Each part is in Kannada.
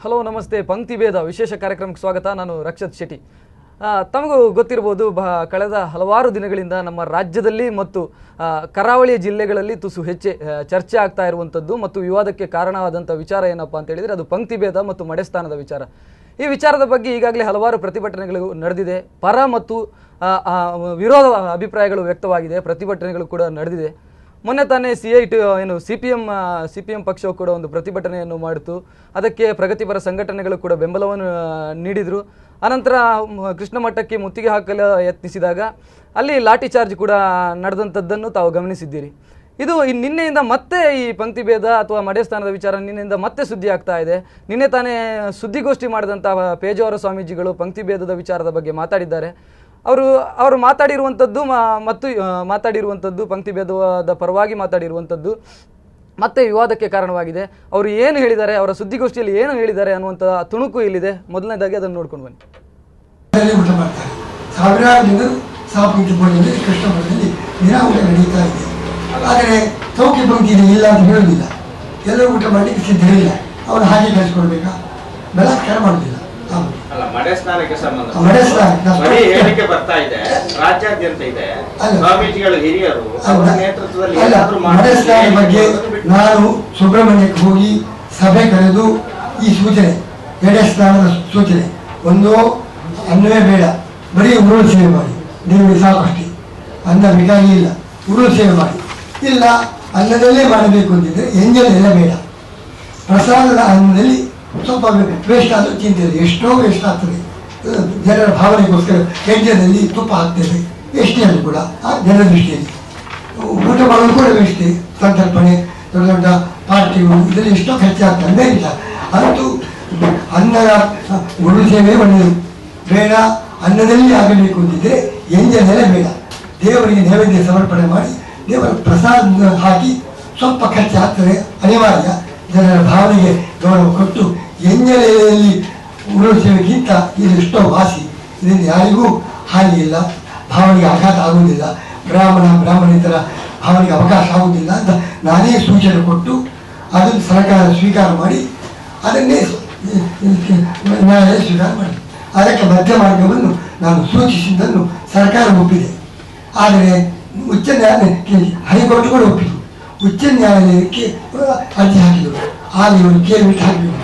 ಹಲೋ ನಮಸ್ತೆ. ಪಂಕ್ತಿಭೇದ ವಿಶೇಷ ಕಾರ್ಯಕ್ರಮಕ್ಕೆ ಸ್ವಾಗತ. ನಾನು ರಕ್ಷತ್ ಶೆಟ್ಟಿ. ತಮಗೂ ಗೊತ್ತಿರಬಹುದು, ಕಳೆದ ಹಲವಾರು ದಿನಗಳಿಂದ ನಮ್ಮ ರಾಜ್ಯದಲ್ಲಿ ಮತ್ತು ಕರಾವಳಿಯ ಜಿಲ್ಲೆಗಳಲ್ಲಿ ತುಸು ಹೆಚ್ಚೆ ಚರ್ಚೆ ಆಗ್ತಾ ಇರುವಂಥದ್ದು ಮತ್ತು ವಿವಾದಕ್ಕೆ ಕಾರಣವಾದಂಥ ವಿಚಾರ ಏನಪ್ಪ ಅಂತ ಹೇಳಿದರೆ ಅದು ಪಂಕ್ತಿಭೇದ ಮತ್ತು ಮಡೆಸ್ಥಾನದ ವಿಚಾರ. ಈ ವಿಚಾರದ ಬಗ್ಗೆ ಈಗಾಗಲೇ ಹಲವಾರು ಪ್ರತಿಭಟನೆಗಳು ನಡೆದಿದೆ. ಪರ ಮತ್ತು ವಿರೋಧ ಅಭಿಪ್ರಾಯಗಳು ವ್ಯಕ್ತವಾಗಿದೆ, ಪ್ರತಿಭಟನೆಗಳು ಕೂಡ ನಡೆದಿದೆ. ಮೊನ್ನೆ ತಾನೇ ಸಿ ಪಿ ಎಂ ಪಕ್ಷವು ಕೂಡ ಒಂದು ಪ್ರತಿಭಟನೆಯನ್ನು ಮಾಡಿತು. ಅದಕ್ಕೆ ಪ್ರಗತಿಪರ ಸಂಘಟನೆಗಳು ಕೂಡ ಬೆಂಬಲವನ್ನು ನೀಡಿದರು. ಅನಂತರ ಕೃಷ್ಣ ಮಠಕ್ಕೆ ಮುತ್ತಿಗೆ ಹಾಕಲು ಯತ್ನಿಸಿದಾಗ ಅಲ್ಲಿ ಲಾಠಿ ಚಾರ್ಜ್ ಕೂಡ ನಡೆದಂಥದ್ದನ್ನು ತಾವು ಗಮನಿಸಿದ್ದೀರಿ. ಇದು ನಿನ್ನೆಯಿಂದ ಮತ್ತೆ ಈ ಪಂಕ್ತಿಭೇದ ಅಥವಾ ಮಡೆಸ್ಥಾನದ ವಿಚಾರ ನಿನ್ನೆಯಿಂದ ಮತ್ತೆ ಸುದ್ದಿ ಆಗ್ತಾ ಇದೆ. ನಿನ್ನೆ ತಾನೇ ಸುದ್ದಿಗೋಷ್ಠಿ ಮಾಡಿದಂಥ ಪೇಜಾವರ ಸ್ವಾಮೀಜಿಗಳು ಪಂಕ್ತಿಭೇದದ ವಿಚಾರದ ಬಗ್ಗೆ ಮಾತಾಡಿದ್ದಾರೆ. ಅವರು ಮಾತಾಡಿರುವಂಥದ್ದು ಪಂಕ್ತಿಭೇದದ ಪರವಾಗಿ ಮಾತಾಡಿರುವಂಥದ್ದು ಮತ್ತೆ ವಿವಾದಕ್ಕೆ ಕಾರಣವಾಗಿದೆ. ಅವರು ಏನು ಹೇಳಿದ್ದಾರೆ, ಅವರ ಸುದ್ದಿಗೋಷ್ಠಿಯಲ್ಲಿ ಏನು ಹೇಳಿದ್ದಾರೆ ಅನ್ನುವಂಥ ತುಣುಕು ಇಲ್ಲಿದೆ. ಮೊದಲನೇದಾಗಿ ಅದನ್ನು ನೋಡ್ಕೊಂಡು ಬನ್ನಿ. ಊಟ ಮಾಡ್ತಾರೆ, ಸಾವಿರಾರು ಜನರು ಸಾಪಂಕ್ತಿ ಭೋಜನದಲ್ಲಿ ಕೃಷ್ಣ ಮಠದಲ್ಲಿ ದಿನ ಊಟ ನಡೀತಾ ಇದೆ. ಆದರೆ ಸೌಖ್ಯ ಪಂಕ್ತಿ ಇಲ್ಲ ಅಂತ ಹೇಳೋದಿಲ್ಲ, ಎಲ್ಲರೂ ಊಟ ಮಾಡಲಿಕ್ಕೆ ಸಿದ್ಧರಿಲ್ಲ. ಅವರು ಹಾಗೆ ಕಳಿಸ್ಕೊಡ್ಬೇಕಾ? ಬಲಾತ್ಕಾರ ಮಾಡೋದಿಲ್ಲ. ಮಡೆಸ್ಥಾನಕ್ಕೆ ಸಂಬಂಧ ಹೇಳಿಕೆ ಬರ್ತಾ ಇದೆ, ರಾಜ್ಯಾದ್ಯಂತ ಇದೆ. ಸ್ವಾಮೀಜಿಗಳು ಹಿರಿಯರು ಮಡೆಸ್ಥಾನ ಬಗ್ಗೆ ನಾನು ಸುಬ್ರಹ್ಮಣ್ಯಕ್ಕೆ ಹೋಗಿ ಸಭೆ ಕರೆದು ಈ ಸೂಚನೆ, ಎಡೆಸ್ಥಾನದ ಸೂಚನೆ, ಒಂದು ಅನ್ನವೇ ಬೇಡ, ಬರೀ ಉರುಳು ಸೇವೆ ಮಾಡಿ, ದೇವರಿಗೆ ಸಾಕಷ್ಟೇ, ಅನ್ನ ಬೇಕಾಗಿ ಇಲ್ಲ, ಉರುಳು ಸೇವೆ ಮಾಡಿ. ಇಲ್ಲ ಅನ್ನದಲ್ಲೇ ಮಾಡಬೇಕು ಅಂತಿದ್ರೆ ಎಂಜಲ್ ಎಲ್ಲ ಬೇಡ. ಪ್ರಸಾದದ ಅನ್ನದಲ್ಲಿ ಸ್ವಲ್ಪ ವೇಸ್ಟ್ ಆದರೂ ಚಿಂತೆ ಇದೆ, ಎಷ್ಟೋ ವೇಸ್ಟ್ ಆಗ್ತದೆ. ಜನರ ಭಾವನೆಗೋಸ್ಕರ ಎಂಜಲಲ್ಲಿ ತುಪ್ಪ ಹಾಕ್ತೇವೆ, ಎಷ್ಟೇ ಅದು ಕೂಡ ಆ ಜನರ ದೃಷ್ಟಿಯಲ್ಲಿ ಊಟ ಮಾಡೋದು ಕೂಡ ವೇಸ್ಟೇ. ಸಂತರ್ಪಣೆ, ದೊಡ್ಡ ದೊಡ್ಡ ಪಾರ್ಟಿಗಳು ಇದರಲ್ಲಿ ಎಷ್ಟೋ ಖರ್ಚಾಗ್ತದೆ, ಅಂದರೆ ಇಲ್ಲ. ಅಂತೂ ಅನ್ನದ ಗುರು ಸೇವೆ ಒಳ್ಳೆಯದು, ಬೇಡ ಅನ್ನದಲ್ಲಿ ಆಗಬೇಕು ಅಂತಿದ್ರೆ ಎಂಜಲೆಲ್ಲ ಬೇಡ. ದೇವರಿಗೆ ನೈವೇದ್ಯ ಸಮರ್ಪಣೆ ಮಾಡಿ ದೇವರ ಪ್ರಸಾದ ಹಾಕಿ ಸ್ವಲ್ಪ ಖರ್ಚಾಗ್ತದೆ, ಅನಿವಾರ್ಯ. ಜನರ ಭಾವನೆಗೆ ಗೌರವ ಕೊಟ್ಟು ಎಂಜಲೆಯಲ್ಲಿ ಉರುಳು ಸೇವೆಗಿಂತ ಇದು ಎಷ್ಟೋ ವಾಸಿ. ಇದರಿಂದ ಯಾರಿಗೂ ಹಾನಿ ಇಲ್ಲ, ಭಾವನೆಗೆ ಆಘಾತ ಆಗುವುದಿಲ್ಲ, ಬ್ರಾಹ್ಮಣೇತರ ಭಾವನೆಗೆ ಅವಕಾಶ ಆಗುವುದಿಲ್ಲ ಅಂತ ನಾನೇ ಸೂಚನೆ ಕೊಟ್ಟು ಅದನ್ನು ಸರ್ಕಾರ ಸ್ವೀಕಾರ ಮಾಡಿ ಅದನ್ನೇ ನ್ಯಾಯಾಲಯ ಸ್ವೀಕಾರ ಮಾಡಿ ಅದಕ್ಕೆ ಮಧ್ಯ ಮಾರ್ಗವನ್ನು ನಾನು ಸೂಚಿಸಿದ್ದನ್ನು ಸರ್ಕಾರ ಒಪ್ಪಿದೆ. ಆದರೆ ಉಚ್ಚ ನ್ಯಾಯಾಲಯಕ್ಕೆ ಹೈಕೋರ್ಟ್ ಕೂಡ ಒಪ್ಪಿತು. ಉಚ್ಚ ನ್ಯಾಯಾಲಯಕ್ಕೆ ಅರ್ಜಿ ಹಾಕಿದರು, ಆಗ ಇವರು ಕೇಳ್ಬಿಟ್ಟು ಹಾಕಬೇಕು.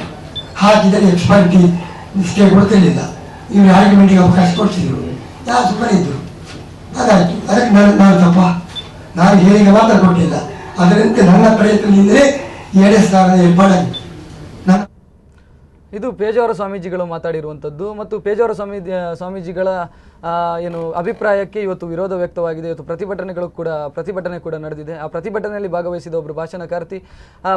ಹಾಕಿದರೆ ಎಕ್ಸ್ಪರ್ಟಿ ಸ್ಟೇ ಕೊಡ್ತಿರಲಿಲ್ಲ, ಇವರು ಆರ್ಗ್ಯುಮೆಂಟಿಗೆ ಅವಕಾಶ ಕೊಡ್ತಿದ್ರು. ನಾನು ಸುಮ್ಮನೆ ಇದ್ದರು, ಅದಾಯಿತು. ಅದಕ್ಕೆ ನಾನು ತಪ್ಪ, ನಾನು ಹೇಳಿಕೆ ಮಾತ್ರ ಕೊಟ್ಟಿಲ್ಲ. ಅದರಂತೆ ನನ್ನ ಪ್ರಯತ್ನದಿಂದಲೇ ಎಡೆಸ್ಥಾನದ ಏರ್ಪಾಡಾಗಿತ್ತು. ಇದು ಪೇಜಾವರ ಸ್ವಾಮೀಜಿಗಳು ಮಾತಾಡಿರುವಂಥದ್ದು ಮತ್ತು ಪೇಜಾವರ ಸ್ವಾಮೀಜಿಗಳ ಏನು ಅಭಿಪ್ರಾಯಕ್ಕೆ ಇವತ್ತು ವಿರೋಧ ವ್ಯಕ್ತವಾಗಿದೆ. ಇವತ್ತು ಪ್ರತಿಭಟನೆ ಕೂಡ ನಡೆದಿದೆ. ಆ ಪ್ರತಿಭಟನೆಯಲ್ಲಿ ಭಾಗವಹಿಸಿದ ಒಬ್ಬರು ಭಾಷಣಕಾರ್ತಿ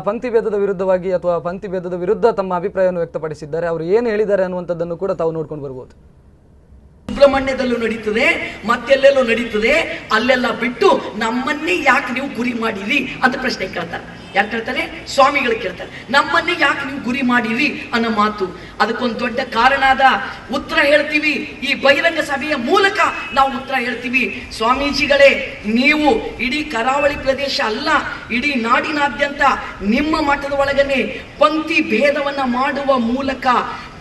ಪಂಕ್ತಿಭೇದದ ವಿರುದ್ಧವಾಗಿ ಅಥವಾ ಪಂಕ್ತಿಭೇದದ ವಿರುದ್ಧ ತಮ್ಮ ಅಭಿಪ್ರಾಯವನ್ನು ವ್ಯಕ್ತಪಡಿಸಿದ್ದಾರೆ. ಅವರು ಏನು ಹೇಳಿದ್ದಾರೆ ಅನ್ನುವಂಥದ್ದನ್ನು ಕೂಡ ತಾವು ನೋಡ್ಕೊಂಡು ಬರ್ಬೋದು. ಸುಬ್ರಹ್ಮಣ್ಯದಲ್ಲೂ ನಡೀತದೆ, ಮತ್ತೆಲ್ಲೆಲ್ಲೂ ನಡೀತದೆ, ಅಲ್ಲೆಲ್ಲ ಬಿಟ್ಟು ನಮ್ಮನ್ನೇ ಯಾಕೆ ನೀವು ಗುರಿ ಮಾಡಿರಿ ಅಂತ ಪ್ರಶ್ನೆ ಕೇಳ್ತಾರೆ. ಯಾರು ಕೇಳ್ತಾರೆ? ಸ್ವಾಮಿಗಳು ಕೇಳ್ತಾರೆ, ನಮ್ಮನ್ನೇ ಯಾಕೆ ನೀವು ಗುರಿ ಮಾಡಿರಿ ಅನ್ನೋ ಮಾತು. ಅದಕ್ಕೊಂದು ದೊಡ್ಡ ಕಾರಣದ ಉತ್ತರ ಹೇಳ್ತೀವಿ, ಈ ಬಹಿರಂಗ ಸಭೆಯ ಮೂಲಕ ನಾವು ಉತ್ತರ ಹೇಳ್ತೀವಿ. ಸ್ವಾಮೀಜಿಗಳೇ, ನೀವು ಇಡೀ ಕರಾವಳಿ ಪ್ರದೇಶ ಅಲ್ಲ, ಇಡೀ ನಾಡಿನಾದ್ಯಂತ ನಿಮ್ಮ ಮಠದ ಒಳಗನೆ ಪಂಕ್ತಿ ಭೇದವನ್ನ ಮಾಡುವ ಮೂಲಕ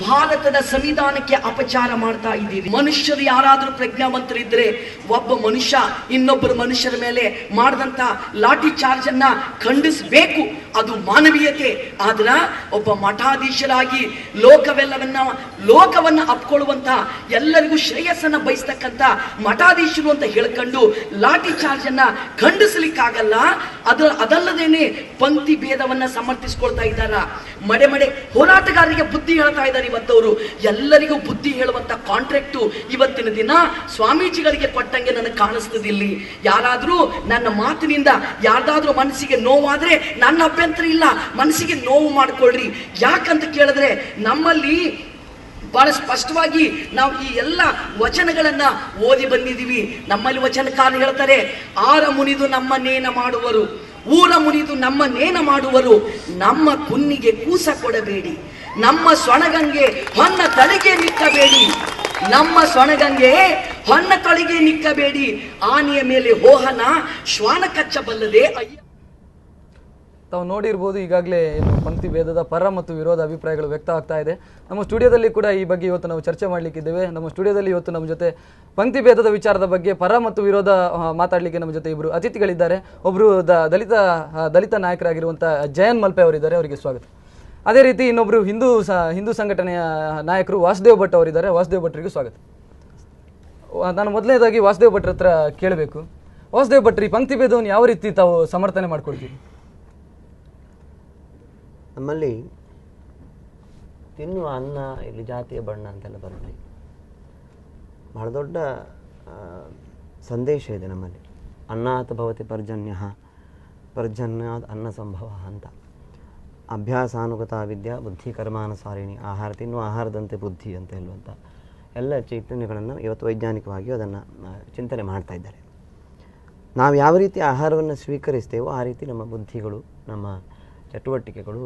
ಭಾರತದ ಸಂವಿಧಾನಕ್ಕೆ ಅಪಚಾರ ಮಾಡ್ತಾ ಇದ್ದೀರಿ. ಮನುಷ್ಯರು ಯಾರಾದ್ರೂ ಪ್ರಜ್ಞಾವಂತರಿದ್ರೆ ಒಬ್ಬ ಮನುಷ್ಯ ಇನ್ನೊಬ್ಬರು ಮನುಷ್ಯರ ಮೇಲೆ ಮಾಡಿದಂತ ಲಾಠಿ ಚಾರ್ಜ್ ಅನ್ನ ಖಂಡಿಸಬೇಕು, ಅದು ಮಾನವೀಯತೆ. ಆದ್ರ ಒಬ್ಬ ಮಠಾಧೀಶರಾಗಿ ಲೋಕವನ್ನ ಅಪ್ಕೊಳ್ಳುವಂತ, ಎಲ್ಲರಿಗೂ ಶ್ರೇಯಸ್ಸನ್ನ ಬಯಸ್ತಕ್ಕಂತ ಮಠಾಧೀಶರು ಅಂತ ಹೇಳ್ಕೊಂಡು ಲಾಠಿ ಚಾರ್ಜ್ ಅನ್ನ ಖಂಡಿಸಲಿಕ್ಕಾಗಲ್ಲ. ಅದಲ್ಲದೇನೆ ಪಂಕ್ತಿ ಭೇದವನ್ನ ಸಮರ್ಥಿಸ್ಕೊಳ್ತಾ ಇದ್ದಾರ. ಮಡೆ ಹೋರಾಟಗಾರರಿಗೆ ಬುದ್ಧಿ ಹೇಳ್ತಾ ಇದ್ದಾರೆ. ಇವತ್ತವರು ಎಲ್ಲರಿಗೂ ಬುದ್ಧಿ ಹೇಳುವಂತ ಕಾಂಟ್ರಾಕ್ಟು ಇವತ್ತಿನ ದಿನ ಸ್ವಾಮೀಜಿಗಳಿಗೆ ಕೊಟ್ಟಂಗೆ ನನಗೆ ಕಾಣಿಸ್ತದಿಲ್ಲಿ. ಯಾರಾದ್ರೂ ನನ್ನ ಮಾತಿನಿಂದ ಯಾರ್ದಾದ್ರೂ ಮನಸ್ಸಿಗೆ ನೋವಾದ್ರೆ ನನ್ನ ಅಭ್ಯಂತರ ಇಲ್ಲ, ಮನಸ್ಸಿಗೆ ನೋವು ಮಾಡ್ಕೊಳ್ರಿ. ಯಾಕಂತ ಕೇಳಿದ್ರೆ ನಮ್ಮಲ್ಲಿ ಬಹಳ ಸ್ಪಷ್ಟವಾಗಿ ನಾವು ಈ ಎಲ್ಲ ವಚನಗಳನ್ನ ಓದಿ ಬಂದಿದ್ದೀವಿ. ನಮ್ಮಲ್ಲಿ ವಚನಕಾರ ಹೇಳ್ತಾರೆ, ಆರ ಮುನಿದು ನಮ್ಮನ್ನೇನ ಮಾಡುವರು, ಊರ ಮುನಿದು ನಮ್ಮನ್ನೇನ ಮಾಡುವರು, ನಮ್ಮ ಕುನ್ನಿಗೆ ಕೂಸ ಕೊಡಬೇಡಿ, ನಮ್ಮ ಸೊಣಗಂಗೆ ಹೊನ್ನ ತಳಿಗೆ ನಿಕ್ಕಬೇಡಿ, ನಮ್ಮ ಸೊಣಗಂಗೆ ಹೊನ್ನ ತಳಿಗೆ ನಿಕ್ಕಬೇಡಿ, ಆನೆಯ ಮೇಲೆ ಹೋಹನ ಶ್ವಾನ ಕಚ್ಚಬಲ್ಲದೆ ಅಯ್ಯ. ತಾವು ನೋಡಿರ್ಬೋದು ಈಗಾಗಲೇ ಏನು ಪಂಕ್ತಿ ಭೇದದ ಪರ ಮತ್ತು ವಿರೋಧ ಅಭಿಪ್ರಾಯಗಳು ವ್ಯಕ್ತ ಆಗ್ತಾ ಇದೆ. ನಮ್ಮ ಸ್ಟುಡಿಯೋದಲ್ಲಿ ಕೂಡ ಈ ಬಗ್ಗೆ ಇವತ್ತು ನಾವು ಚರ್ಚೆ ಮಾಡಲಿಕ್ಕಿದ್ದೇವೆ. ನಮ್ಮ ಸ್ಟುಡಿಯೋದಲ್ಲಿ ಇವತ್ತು ನಮ್ಮ ಜೊತೆ ಪಂಕ್ತಿ ಭೇದದ ವಿಚಾರದ ಬಗ್ಗೆ ಪರ ಮತ್ತು ವಿರೋಧ ಮಾತಾಡಲಿಕ್ಕೆ ನಮ್ಮ ಜೊತೆ ಇಬ್ಬರು ಅತಿಥಿಗಳಿದ್ದಾರೆ. ಒಬ್ಬರು ದಲಿತ ನಾಯಕರಾಗಿರುವಂಥ ಜಯನ್ ಮಲ್ಪೆ ಅವರಿದ್ದಾರೆ, ಅವರಿಗೆ ಸ್ವಾಗತ. ಅದೇ ರೀತಿ ಇನ್ನೊಬ್ಬರು ಹಿಂದೂ ಸಂಘಟನೆಯ ನಾಯಕರು ವಾಸುದೇವ್ ಭಟ್ ಅವರಿದ್ದಾರೆ, ವಾಸುದೇವ್ ಭಟ್ರಿಗೂ ಸ್ವಾಗತ. ನಾನು ಮೊದಲನೇದಾಗಿ ವಾಸುದೇವ್ ಭಟ್ರ ಹತ್ರ ಕೇಳಬೇಕು. ವಾಸುದೇವ್ ಭಟ್ರಿ, ಪಂಕ್ತಿ ಭೇದವನ್ನು ಯಾವ ರೀತಿ ತಾವು ಸಮರ್ಥನೆ ಮಾಡ್ಕೊಳ್ತೀವಿ? ನಮ್ಮಲ್ಲಿ ತಿನ್ನುವ ಅನ್ನ ಇಲ್ಲಿ ಜಾತಿಯ ಬಣ್ಣ ಅಂತೆಲ್ಲ ಬರಲಿ, ಬಹಳ ದೊಡ್ಡ ಸಂದೇಶ ಇದೆ ನಮ್ಮಲ್ಲಿ. ಅನ್ನಾತ್ ಭವತಿ ಪರ್ಜನ್ಯಾತ್ ಅನ್ನ ಸಂಭವ ಅಂತ. ಅಭ್ಯಾಸಾನುಗತ ವಿದ್ಯಾ ಬುದ್ಧಿ ಕರ್ಮಾನುಸಾರಿಣಿ. ಆಹಾರ ತಿನ್ನುವ ಆಹಾರದಂತೆ ಬುದ್ಧಿ ಅಂತ ಹೇಳುವಂಥ ಎಲ್ಲ ಚೈತನ್ಯಗಳನ್ನು ಇವತ್ತು ವೈಜ್ಞಾನಿಕವಾಗಿ ಅದನ್ನು ಚಿಂತನೆ ಮಾಡ್ತಾ ಇದ್ದಾರೆ. ನಾವು ಯಾವ ರೀತಿ ಆಹಾರವನ್ನು ಸ್ವೀಕರಿಸ್ತೇವೋ ಆ ರೀತಿ ನಮ್ಮ ಬುದ್ಧಿಗಳು, ನಮ್ಮ ಚಟುವಟಿಕೆಗಳು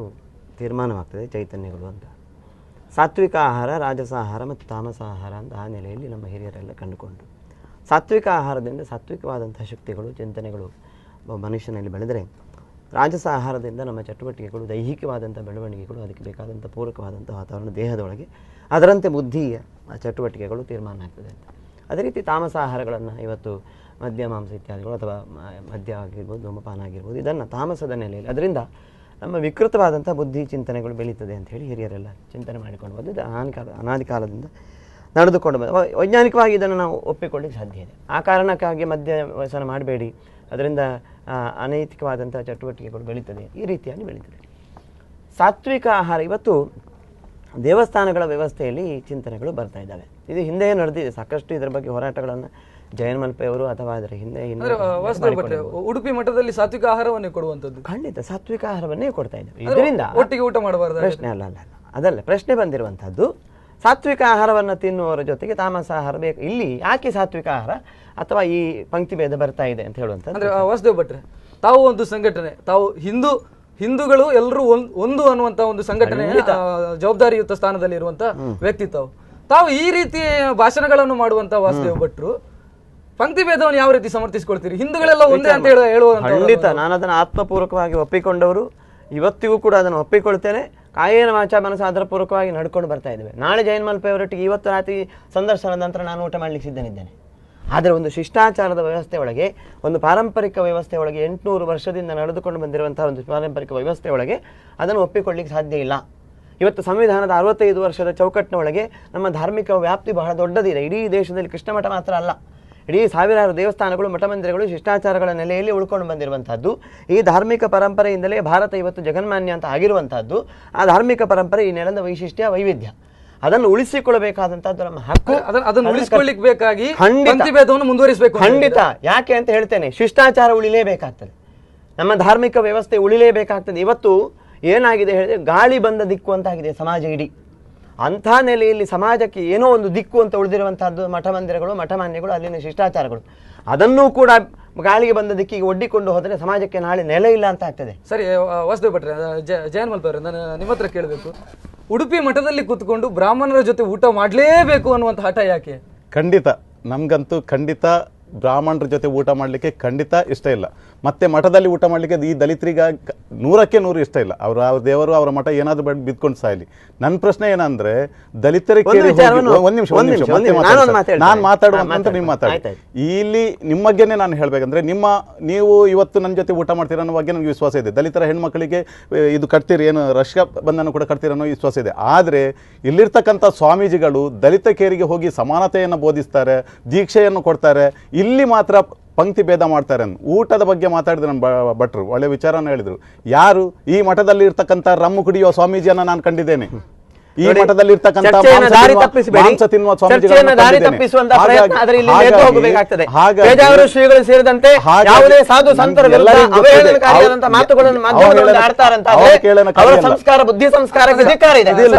ತೀರ್ಮಾನವಾಗ್ತದೆ, ಚೈತನ್ಯಗಳು ಅಂತ. ಸಾತ್ವಿಕ ಆಹಾರ, ರಾಜಸ ಆಹಾರ ಮತ್ತು ತಾಮಸ ಆಹಾರ ಅಂತ ಆ ನೆಲೆಯಲ್ಲಿ ನಮ್ಮ ಹಿರಿಯರೆಲ್ಲ ಕಂಡುಕೊಂಡ್ರು. ಸಾತ್ವಿಕ ಆಹಾರದಿಂದ ಸಾತ್ವಿಕವಾದಂಥ ಶಕ್ತಿಗಳು, ಚಿಂತನೆಗಳು ಮನುಷ್ಯನಲ್ಲಿ ಬೆಳೆದರೆ, ರಾಜಸ ಆಹಾರದಿಂದ ನಮ್ಮ ಚಟುವಟಿಕೆಗಳು, ದೈಹಿಕವಾದಂಥ ಬೆಳವಣಿಗೆಗಳು, ಅದಕ್ಕೆ ಬೇಕಾದಂಥ ಪೂರಕವಾದಂಥ ವಾತಾವರಣ ದೇಹದೊಳಗೆ, ಅದರಂತೆ ಬುದ್ಧಿಯ ಚಟುವಟಿಕೆಗಳು ತೀರ್ಮಾನ ಆಗ್ತದೆ ಅಂತ. ಅದೇ ರೀತಿ ತಾಮಸ ಆಹಾರಗಳನ್ನು ಇವತ್ತು ಮದ್ಯ ಮಾಂಸ ಇತ್ಯಾದಿಗಳು ಅಥವಾ ಮದ್ಯ ಆಗಿರ್ಬೋದು, ಧೂಮಪಾನ ಆಗಿರ್ಬೋದು, ಇದನ್ನು ತಾಮಸದ ನೆಲೆಯಲ್ಲಿ, ಅದರಿಂದ ನಮ್ಮ ವಿಕೃತವಾದಂಥ ಬುದ್ಧಿ ಚಿಂತನೆಗಳು ಬೆಳೀತದೆ ಅಂಥೇಳಿ ಹಿರಿಯರೆಲ್ಲ ಚಿಂತನೆ ಮಾಡಿಕೊಂಡು ಬಂದು ಅನಾದಿ ಕಾಲದಿಂದ ನಡೆದುಕೊಂಡು ಬಂದ. ವೈಜ್ಞಾನಿಕವಾಗಿ ಇದನ್ನು ನಾವು ಒಪ್ಪಿಕೊಳ್ಳಿಕ್ಕೆ ಸಾಧ್ಯ ಇದೆ. ಆ ಕಾರಣಕ್ಕಾಗಿ ಮದ್ಯ ವ್ಯಸನ ಮಾಡಬೇಡಿ, ಅದರಿಂದ ಅನೈತಿಕವಾದಂಥ ಚಟುವಟಿಕೆಗಳು ಬೆಳೀತದೆ, ಈ ರೀತಿಯಾಗಿ ಬೆಳೀತದೆ. ಸಾತ್ವಿಕ ಆಹಾರ ಇವತ್ತು ದೇವಸ್ಥಾನಗಳ ವ್ಯವಸ್ಥೆಯಲ್ಲಿ ಈ ಚಿಂತನೆಗಳು ಬರ್ತಾ ಇದ್ದಾವೆ. ಇದು ಹಿಂದೆ ನಡೆದಿದೆ, ಸಾಕಷ್ಟು ಇದರ ಬಗ್ಗೆ ಹೋರಾಟಗಳನ್ನು ಜಯನ್ ಮಲ್ಪೆ ಅವರು ಅಥವಾ ಅದರ ಹಿಂದೆ ಉಡುಪಿ ಮಠದಲ್ಲಿ ಸಾತ್ವಿಕ ಆಹಾರವನ್ನೇ ಕೊಡುವಂಥದ್ದು. ಖಂಡಿತ ಸಾತ್ವಿಕ ಆಹಾರವನ್ನೇ ಕೊಡ್ತಾ ಇದ್ದಾರೆ. ಇದರಿಂದ ಒಟ್ಟಿಗೆ ಊಟ ಮಾಡಬಾರ್ದು ಪ್ರಶ್ನೆ ಅದಲ್ಲ ಪ್ರಶ್ನೆ ಬಂದಿರುವಂಥದ್ದು. ಸಾತ್ವಿಕ ಆಹಾರವನ್ನು ತಿನ್ನುವವರ ಜೊತೆಗೆ ತಾಮಸ ಆಹಾರ ಬೇಕು. ಇಲ್ಲಿ ಯಾಕೆ ಸಾತ್ವಿಕ ಆಹಾರ ಅಥವಾ ಈ ಪಂಕ್ತಿ ಭೇದ ಬರ್ತಾ ಇದೆ ಅಂತ ಹೇಳುವಂಥದ್ದು. ಅಂದ್ರೆ ವಾಸುದೇವ್ ಭಟ್ರೆ, ತಾವು ಒಂದು ಸಂಘಟನೆ, ತಾವು ಹಿಂದೂಗಳು ಎಲ್ಲರೂ ಒಂದು ಅನ್ನುವಂತ ಒಂದು ಸಂಘಟನೆ ಜವಾಬ್ದಾರಿಯುತ ಸ್ಥಾನದಲ್ಲಿ ಇರುವಂತ ವ್ಯಕ್ತಿ ತಾವು ಈ ರೀತಿ ಭಾಷಣಗಳನ್ನು ಮಾಡುವಂತ ವಾಸುದೇವ್ ಭಟ್ರು ಪಂಕ್ತಿ ಭೇದವನ್ನು ಯಾವ ರೀತಿ ಸಮರ್ಥಿಸಿಕೊಳ್ತೀರಿ? ಹಿಂದೂಗಳೆಲ್ಲ ಒಂದೇ ಅಂತ ಹೇಳುವ? ಖಂಡಿತ ನಾನು ಅದನ್ನು ಆತ್ಮಪೂರ್ವಕವಾಗಿ ಒಪ್ಪಿಕೊಂಡವರು, ಇವತ್ತಿಗೂ ಕೂಡ ಅದನ್ನು ಒಪ್ಪಿಕೊಳ್ತೇನೆ. ಕಾಯೇನ ವಾಚಾ ಮನಸ್ಸು ಅದರ ಪೂರ್ವಕವಾಗಿ ನಡ್ಕೊಂಡು ಬರ್ತಾ ಇದ್ದೇವೆ. ನಾಳೆ ಜಯನ್ ಮಲ್ಪೆ ಅವರೊಟ್ಟಿಗೆ ಇವತ್ತು ರಾತ್ರಿ ಸಂದರ್ಶನದ ನಂತರ ನಾನು ಊಟ ಮಾಡಲಿಕ್ಕೆ ಸಿದ್ಧನಿದ್ದೇನೆ. ಆದರೆ ಒಂದು ಶಿಷ್ಟಾಚಾರದ ವ್ಯವಸ್ಥೆ ಒಳಗೆ, ಒಂದು ಪಾರಂಪರಿಕ ವ್ಯವಸ್ಥೆ ಒಳಗೆ, 800 ವರ್ಷದಿಂದ ನಡೆದುಕೊಂಡು ಬಂದಿರುವಂತಹ ಒಂದು ಪಾರಂಪರಿಕ ವ್ಯವಸ್ಥೆ ಒಳಗೆ ಅದನ್ನು ಒಪ್ಪಿಕೊಳ್ಳಿಕ್ಕೆ ಸಾಧ್ಯ ಇಲ್ಲ. ಇವತ್ತು ಸಂವಿಧಾನದ 65 ವರ್ಷದ ಚೌಕಟ್ಟಿನ ಒಳಗೆ ನಮ್ಮ ಧಾರ್ಮಿಕ ವ್ಯಾಪ್ತಿ ಬಹಳ ದೊಡ್ಡದಿದೆ. ಇಡೀ ದೇಶದಲ್ಲಿ ಕೃಷ್ಣ ಮಠ ಮಾತ್ರ ಅಲ್ಲ, ಇಡೀ ಸಾವಿರಾರು ದೇವಸ್ಥಾನಗಳು, ಮಠ ಮಂದಿರಗಳು ಶಿಷ್ಟಾಚಾರಗಳ ನೆಲೆಯಲ್ಲಿ ಉಳ್ಕೊಂಡು ಬಂದಿರುವಂಥದ್ದು. ಈ ಧಾರ್ಮಿಕ ಪರಂಪರೆಯಿಂದಲೇ ಭಾರತ ಇವತ್ತು ಜಗನ್ಮಾನ್ಯ ಅಂತ ಆಗಿರುವಂಥದ್ದು. ಆ ಧಾರ್ಮಿಕ ಪರಂಪರೆ ಈ ನೆಲದ ವೈಶಿಷ್ಟ್ಯ, ವೈವಿಧ್ಯ, ಅದನ್ನು ಉಳಿಸಿಕೊಳ್ಳಬೇಕಾದಂತದ್ದು ನಮ್ಮ ಹಕ್ಕು. ಅದನ್ನು ಉಳಿಸಿಕೊಳ್ಳಿಕ್ಕೆ ಬೇಕಾಗಿ ಪಂಕ್ತಿ ಭೇದವನ್ನು ಮುಂದುವರಿಸಬೇಕು. ಖಂಡಿತ. ಯಾಕೆ ಅಂತ ಹೇಳ್ತೇನೆ, ಶಿಷ್ಟಾಚಾರ ಉಳಿಲೇಬೇಕಾಗ್ತದೆ, ನಮ್ಮ ಧಾರ್ಮಿಕ ವ್ಯವಸ್ಥೆ ಉಳಿಲೇಬೇಕಾಗ್ತದೆ. ಇವತ್ತು ಏನಾಗಿದೆ ಹೇಳಿದ್ರೆ, ಗಾಳಿ ಬಂದ ದಿಕ್ಕು ಅಂತಾಗಿದೆ ಸಮಾಜ ಇಡೀ. ಅಂಥ ನೆಲೆಯಲ್ಲಿ ಸಮಾಜಕ್ಕೆ ಏನೋ ಒಂದು ದಿಕ್ಕು ಅಂತ ಉಳಿದಿರುವಂತಹದ್ದು ಮಠ ಮಂದಿರಗಳು, ಮಠಮಾನ್ಯಗಳು, ಅಲ್ಲಿನ ಶಿಷ್ಟಾಚಾರಗಳು. ಅದನ್ನೂ ಕೂಡ ಗಾಳಿಗೆ ಬಂದ ದಿಕ್ಕಿಗೆ ಒಡ್ಡಿಕೊಂಡು ಹೋದರೆ ಸಮಾಜಕ್ಕೆ ನಾಳೆ ನೆಲೆ ಇಲ್ಲ ಅಂತ ಆಗ್ತದೆ. ಸರಿ ವಾಸುದೇವ್ ಭಟ್ರೆ, ಜಯನ್ ಮಲ್ಪೆ ಅವರೇ, ನಾನು ನಿಮ್ಮ ಹತ್ರ ಕೇಳಬೇಕು. ಉಡುಪಿ ಮಠದಲ್ಲಿ ಕೂತ್ಕೊಂಡು ಬ್ರಾಹ್ಮಣರ ಜೊತೆ ಊಟ ಮಾಡಲೇಬೇಕು ಅನ್ನುವಂಥ ಹಠ ಯಾಕೆ? ಖಂಡಿತ ನಮ್ಗಂತೂ ಖಂಡಿತ ಬ್ರಾಹ್ಮಣರ ಜೊತೆ ಊಟ ಮಾಡಲಿಕ್ಕೆ ಖಂಡಿತ ಇಷ್ಟ ಇಲ್ಲ. ಮತ್ತೆ ಮಠದಲ್ಲಿ ಊಟ ಮಾಡಲಿಕ್ಕೆ ಈ ದಲಿತರಿಗೆ 100ಕ್ಕೆ 100 ಇಷ್ಟ ಇಲ್ಲ. ಅವ್ರ ದೇವರು ಅವರ ಮಠ ಏನಾದ್ರು ಬಿದ್ಕೊಂಡು ಸಾಯಲಿ. ನನ್ನ ಪ್ರಶ್ನೆ ಏನಂದ್ರೆ, ದಲಿತರಿಗೆ ನಾನು ಮಾತಾಡುವಂತ ನೀವು ಮಾತಾಡಿ. ಇಲ್ಲಿ ನಿಮ್ಮ ಬಗ್ಗೆನೇ ನಾನು ಹೇಳ್ಬೇಕಂದ್ರೆ, ನೀವು ಇವತ್ತು ನನ್ನ ಜೊತೆ ಊಟ ಮಾಡ್ತೀರ ಅನ್ನೋ ಬಗ್ಗೆ ನನಗೆ ವಿಶ್ವಾಸ ಇದೆ. ದಲಿತರ ಹೆಣ್ಮಕ್ಳಿಗೆ ಇದು ಕಟ್ತೀರಿ, ಏನು ರಕ್ಷಾ ಬಂಧನ ಕೂಡ ಕಟ್ತೀರ ಅನ್ನೋ ವಿಶ್ವಾಸ ಇದೆ. ಆದರೆ ಇಲ್ಲಿರ್ತಕ್ಕಂಥ ಸ್ವಾಮೀಜಿಗಳು ದಲಿತ ಕೇರಿಗೆ ಹೋಗಿ ಸಮಾನತೆಯನ್ನು ಬೋಧಿಸ್ತಾರೆ, ದೀಕ್ಷೆಯನ್ನು ಕೊಡ್ತಾರೆ. ಇಲ್ಲಿ ಮಾತ್ರ ಪಂಕ್ತಿ ಭೇದ ಮಾಡ್ತಾರೆ. ಊಟದ ಬಗ್ಗೆ ಮಾತಾಡಿದ್ರು ನಮ್ಮ ಭಟ್ರು, ಒಳ್ಳೆ ವಿಚಾರನ ಹೇಳಿದ್ರು. ಯಾರು ಈ ಮಠದಲ್ಲಿ ಇರ್ತಕ್ಕಂಥ ರಮ್ಮು ಕುಡಿಯುವ ಸ್ವಾಮೀಜಿಯನ್ನ ನಾನು ಕಂಡಿದ್ದೇನೆ. ಈ ಮಠದಲ್ಲಿ ಇರ್ತಕ್ಕಂಥ ಮಾಂಸ ತಿನ್ನುವ ಶ್ರೀಗಳು ಸೇರಿದಂತೆ ಯಾವುದೇ ಸಾಧು ಸಂತರ ಸಂಸ್ಕಾರ, ಬುದ್ಧಿ ಸಂಸ್ಕಾರಕ್ಕೆ ಧಿಕ್ಕಾರ ಇದೆ.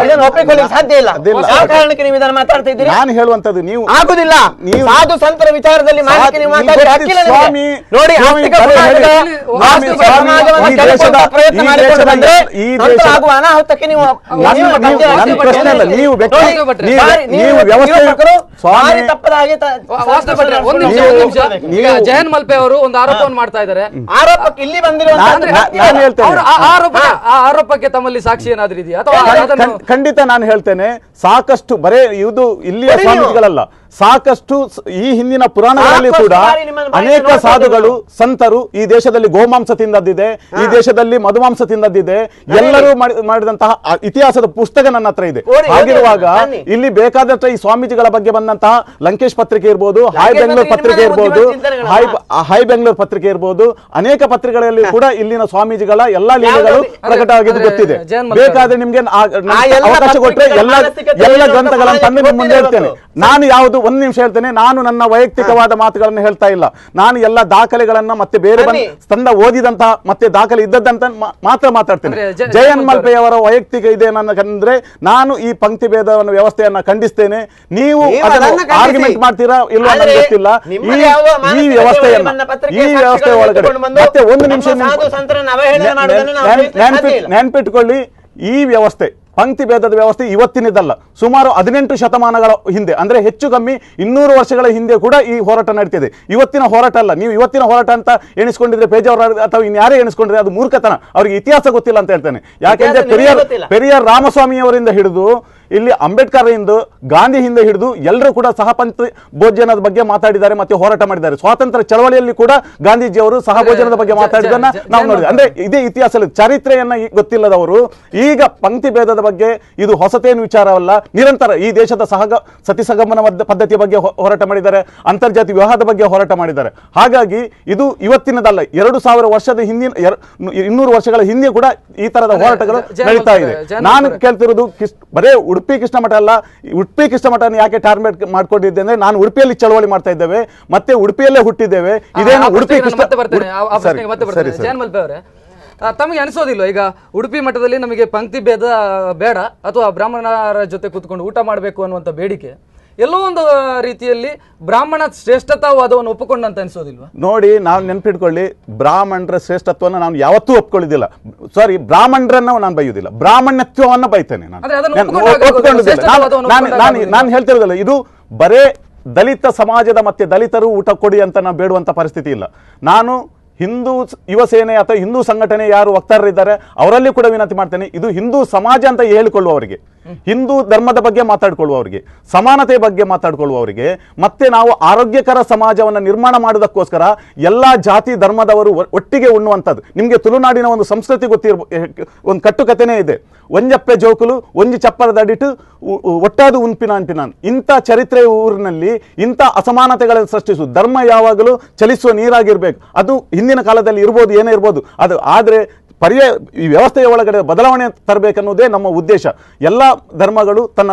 ಒಪ್ಪಿಕೊಳ್ಳಿಕ್ಕೆ ಸಾಧ್ಯ ಇಲ್ಲ. ಯಾವ ಕಾರಣಕ್ಕೆ ನೀವು ಇದನ್ನು ಮಾತಾಡ್ತಾ ಇದ್ದೀರಿ? ನಾನು ಹೇಳುವಂತದ್ದು ನೀವು ಆಗುದಿಲ್ಲ. ಸಾಧು ಸಂತರ ವಿಚಾರದಲ್ಲಿ ಪ್ರಯತ್ನ ಮಾಡಿಕೊಂಡು ಬಂದ್ರೆ ಆಗುವ ಅನಾಹುತಕ್ಕೆ ನೀವು ನನ್ನ ಪ್ರಶ್ನೆ ಅಲ್ಲ, ನೀವು ವ್ಯಕ್ತಿ ನೀವು ವ್ಯವಸ್ಥೆ ಸ್ವಾಮಿ ಜಯನ್ ಮಲ್ಪೆ ಅವರು ಒಂದು ಆರೋಪವನ್ನು ಮಾಡ್ತಾ ಇದ್ದಾರೆ. ಆರೋಪಕ್ಕೆ ಇಲ್ಲಿ ಬಂದಿರೋ ನಾನು ಹೇಳ್ತೇನೆ, ಆರೋಪಕ್ಕೆ ತಮ್ಮಲ್ಲಿ ಸಾಕ್ಷಿ ಏನಾದ್ರೂ ಇದೆಯಾ ಅಥವಾ ಖಂಡಿತ ನಾನು ಹೇಳ್ತೇನೆ. ಸಾಕಷ್ಟು ಬರೇ ಇದು ಇಲ್ಲಿಯ ಸ್ವಾಮೀಜಿಗಳಲ್ಲ, ಸಾಕಷ್ಟು ಈ ಹಿಂದಿನ ಪುರಾಣಗಳಲ್ಲಿ ಕೂಡ ಅನೇಕ ಸಾಧುಗಳು ಸಂತರು ಈ ದೇಶದಲ್ಲಿ ಗೋಮಾಂಸ ತಿಂದದ್ದಿದೆ, ಈ ದೇಶದಲ್ಲಿ ಮಧುಮಾಂಸ ತಿಂದದ್ದಿದೆ, ಎಲ್ಲರೂ ಮಾಡಿದಂತಹ ಇತಿಹಾಸದ ಪುಸ್ತಕ ನನ್ನ ಹತ್ರ ಇದೆ. ಹಾಗಿರುವಾಗ ಇಲ್ಲಿ ಬೇಕಾದಷ್ಟು ಈ ಸ್ವಾಮೀಜಿಗಳ ಬಗ್ಗೆ ಬಂದಂತಹ ಲಂಕೇಶ್ ಪತ್ರಿಕೆ ಇರ್ಬೋದು, ಹಾಯ್ ಬೆಂಗಳೂರು ಪತ್ರಿಕೆ ಇರ್ಬೋದು, ಹಾಯ್ ಬೆಂಗಳೂರು ಪತ್ರಿಕೆ ಇರ್ಬೋದು, ಅನೇಕ ಪತ್ರಿಕೆಗಳಲ್ಲಿ ಕೂಡ ಇಲ್ಲಿನ ಸ್ವಾಮೀಜಿಗಳ ಎಲ್ಲಾ ಲೀಲೆಗಳು ಪ್ರಕಟವಾಗಿದ್ದು ಗೊತ್ತಿದೆ. ಬೇಕಾದ್ರೆ ನಿಮ್ಗೆ ಅವಕಾಶ ಕೊಟ್ಟರೆ ಎಲ್ಲ ಗ್ರಂಥಗಳನ್ನು ತಂದು ನಿಮ್ಮ ಮುಂದೆ ಹೇಳ್ತೇನೆ. ನಾನು ಯಾವುದು ಒಂದು ನಿಮಿಷ ಹೇಳ್ತೇನೆ, ನಾನು ನನ್ನ ವೈಯಕ್ತಿಕವಾದ ಮಾತುಗಳನ್ನು ಹೇಳ್ತಾ ಇಲ್ಲ. ನಾನು ಎಲ್ಲ ದಾಖಲೆಗಳನ್ನ ಮತ್ತೆ ಬೇರೆ ತಂದ ಓದಿದಂತಹ ಮತ್ತೆ ದಾಖಲೆ ಇದ್ದದ್ದಂತ ಮಾತ್ರ ಮಾತಾಡ್ತೇನೆ. ಜಯನ್ ಮಲ್ಪೆಯವರ ವೈಯಕ್ತಿಕ ಇದೆ ಅಂದ್ರೆ ನಾನು ಈ ಪಂಕ್ತಿ ಭೇದವನ್ನು ವ್ಯವಸ್ಥೆಯನ್ನ ಖಂಡಿಸ್ತೇನೆ. ನೀವು ಆರ್ಗ್ಯುಮೆಂಟ್ ಮಾಡ್ತೀರಾ ಇಲ್ವಾ ನನಗೆ ಗೊತ್ತಿಲ್ಲ. ಈ ವ್ಯವಸ್ಥೆ ಒಳಗಡೆ ಮತ್ತೆ ಒಂದು ನಿಮಿಷ ನೆನ್ಪಿಟ್ಕೊಳ್ಳಿ, ಈ ವ್ಯವಸ್ಥೆ ಪಂಕ್ತಿ ಭೇದದ ವ್ಯವಸ್ಥೆ ಇವತ್ತಿನದಲ್ಲ, ಸುಮಾರು 18 ಶತಮಾನಗಳ ಹಿಂದೆ, ಅಂದ್ರೆ ಹೆಚ್ಚು ಕಮ್ಮಿ 200 ವರ್ಷಗಳ ಹಿಂದೆ ಕೂಡ ಈ ಹೋರಾಟ ನಡೀತಿದೆ. ಇವತ್ತಿನ ಹೋರಾಟ ಅಲ್ಲ. ನೀವು ಇವತ್ತಿನ ಹೋರಾಟ ಅಂತ ಎಣಿಸ್ಕೊಂಡಿದ್ರೆ ಪೇಜಾವರ ಅಥವಾ ಇನ್ಯಾರೇ ಎಣಿಸ್ಕೊಂಡಿದ್ರೆ ಅದು ಮೂರ್ಖತನ. ಅವ್ರಿಗೆ ಇತಿಹಾಸ ಗೊತ್ತಿಲ್ಲ ಅಂತ ಹೇಳ್ತೇನೆ. ಯಾಕೆಂದ್ರೆ ಪೆರಿಯಾರ್ ರಾಮಸ್ವಾಮಿಯವರಿಂದ ಹಿಡಿದು ಇಲ್ಲಿ ಅಂಬೇಡ್ಕರ್ ಇಂದ ಗಾಂಧಿ ಹಿಂದೆ ಹಿಡಿದು ಎಲ್ಲರೂ ಕೂಡ ಸಹಪಂಥಿ ಭೋಜನದ ಬಗ್ಗೆ ಮಾತಾಡಿದ್ದಾರೆ ಮತ್ತೆ ಹೋರಾಟ ಮಾಡಿದ್ದಾರೆ. ಸ್ವಾತಂತ್ರ್ಯ ಚಳವಳಿಯಲ್ಲಿ ಕೂಡ ಗಾಂಧೀಜಿಯವರು ಸಹಭೋಜನದ ಬಗ್ಗೆ ಮಾತಾಡಿದ್ದನ್ನ ನಾವು ನೋಡಿದ್ವಿ. ಅಂದ್ರೆ ಇದೇ ಇತಿಹಾಸದಲ್ಲಿ ಚರಿತ್ರೆಯನ್ನ ಗೊತ್ತಿಲ್ಲದವರು ಈಗ ಪಂಕ್ತಿ ಭೇದದ ಬಗ್ಗೆ ಇದು ಹೊಸತೇನು ವಿಚಾರವಲ್ಲ, ನಿರಂತರ ಈ ದೇಶದ ಸತಿ ಸಗಮನ ಪದ್ಧತಿಯ ಬಗ್ಗೆ ಹೋರಾಟ ಮಾಡಿದ್ದಾರೆ, ಅಂತರ್ಜಾತಿ ವಿವಾಹದ ಬಗ್ಗೆ ಹೋರಾಟ ಮಾಡಿದ್ದಾರೆ. ಹಾಗಾಗಿ ಇದು ಇವತ್ತಿನದಲ್ಲ, 2000 ವರ್ಷದ ಹಿಂದಿನ 200 ವರ್ಷಗಳ ಹಿಂದೆ ಕೂಡ ಈ ತರದ ಹೋರಾಟಗಳು ನಡೀತಾ ಇದೆ. ನಾನು ಕೇಳ್ತಿರೋದು ಬರೇ ಉಡುಪಿ ಕೃಷ್ಣ ಮಠ ಅಲ್ಲ. ಉಡುಪಿ ಕೃಷ್ಣ ಮಠನ ಯಾಕೆ ಟಾರ್ಗೆಟ್ ಮಾಡ್ಕೊಂಡಿದ್ದೆ ಅಂದ್ರೆ ನಾನು ಉಡುಪಿಯಲ್ಲಿ ಚಳವಳಿ ಮಾಡ್ತಾ ಇದ್ದೇವೆ, ಮತ್ತೆ ಉಡುಪಿಯಲ್ಲೇ ಹುಟ್ಟಿದ್ದೇವೆ. ಇದೇನು ಉಡುಪಿ ಕೃಷ್ಣ ತಮಗೆ ಅನಿಸೋದಿಲ್ಲ ಈಗ ಉಡುಪಿ ಮಠದಲ್ಲಿ ನಮಗೆ ಪಂಕ್ತಿ ಭೇದ ಬೇಡ ಅಥವಾ ಬ್ರಾಹ್ಮಣರ ಜೊತೆ ಕೂತ್ಕೊಂಡು ಊಟ ಮಾಡಬೇಕು ಅನ್ನುವಂಥ ಬೇಡಿಕೆ ಎಲ್ಲೋ ಒಂದು ರೀತಿಯಲ್ಲಿ ಬ್ರಾಹ್ಮಣ ಶ್ರೇಷ್ಠತಾವಾದವನ್ನು ಒಪ್ಪಿಕೊಂಡಂತ ಅನಿಸೋದಿಲ್ವಾ? ನೋಡಿ, ನಾವು ನೆನ್ಪಿಟ್ಕೊಳ್ಳಿ, ಬ್ರಾಹ್ಮಣರ ಶ್ರೇಷ್ಠತ್ವವನ್ನು ನಾನು ಯಾವತ್ತೂ ಒಪ್ಕೊಳ್ಳೋದಿಲ್ಲ. ಸಾರಿ, ಬ್ರಾಹ್ಮಣರನ್ನ ನಾನು ಬೈಯುವುದಿಲ್ಲ, ಬ್ರಾಹ್ಮಣ್ಯತ್ವವನ್ನು ಬೈತೇನೆ. ನಾನು ಹೇಳ್ತಿರೋದಿಲ್ಲ, ಇದು ಬರೇ ದಲಿತ ಸಮಾಜದ ಮತ್ತೆ ದಲಿತರು ಊಟ ಕೊಡಿ ಅಂತ ನಾವು ಬೇಡುವಂತ ಪರಿಸ್ಥಿತಿ ಇಲ್ಲ. ನಾನು ಹಿಂದೂ ಯುವ ಸೇನೆ ಅಥವಾ ಹಿಂದೂ ಸಂಘಟನೆ ಯಾರು ವಕ್ತಾರರಿದ್ದಾರೆ ಅವರಲ್ಲಿ ಕೂಡ ವಿನಂತಿ ಮಾಡ್ತೇನೆ, ಇದು ಹಿಂದೂ ಸಮಾಜ ಅಂತ ಹೇಳಿಕೊಳ್ಳುವವರಿಗೆ, ಹಿಂದೂ ಧರ್ಮದ ಬಗ್ಗೆ ಮಾತಾಡಿಕೊಳ್ಳುವವರಿಗೆ, ಸಮಾನತೆ ಬಗ್ಗೆ ಮಾತಾಡಿಕೊಳ್ಳುವವರಿಗೆ, ಮತ್ತೆ ನಾವು ಆರೋಗ್ಯಕರ ಸಮಾಜವನ್ನು ನಿರ್ಮಾಣ ಮಾಡೋದಕ್ಕೋಸ್ಕರ ಎಲ್ಲಾ ಜಾತಿ ಧರ್ಮದವರು ಒಟ್ಟಿಗೆ ಉಣ್ಣುವಂಥದ್ದು. ನಿಮಗೆ ತುಳುನಾಡಿನ ಒಂದು ಸಂಸ್ಕೃತಿ ಒಂದು ಕಟ್ಟುಕತೆನೇ ಇದೆ. ಒಂಜಪ್ಪೆ ಜೋಕುಲು ಒಂಜಿ ಚಪ್ಪರದಡಿಟ್ಟು ಒಟ್ಟಾದು ಉನ್ಪಿನಾನ್. ಇಂಥ ಚರಿತ್ರೆ ಊರಿನಲ್ಲಿ ಇಂಥ ಅಸಮಾನತೆಗಳನ್ನು ಸೃಷ್ಟಿಸುವುದು, ಧರ್ಮ ಯಾವಾಗಲೂ ಚಲಿಸುವ ನೀರಾಗಿರ್ಬೇಕು. ಅದು ಹಿಂದಿನ ಕಾಲದಲ್ಲಿ ಇರ್ಬೋದು, ಏನೇ ಇರ್ಬೋದು ಅದು. ಆದರೆ ಈ ವ್ಯವಸ್ಥೆಯ ಒಳಗಡೆ ಬದಲಾವಣೆ ತರಬೇಕನ್ನುವುದೇ ನಮ್ಮ ಉದ್ದೇಶ. ಎಲ್ಲ ಧರ್ಮಗಳು ತನ್ನ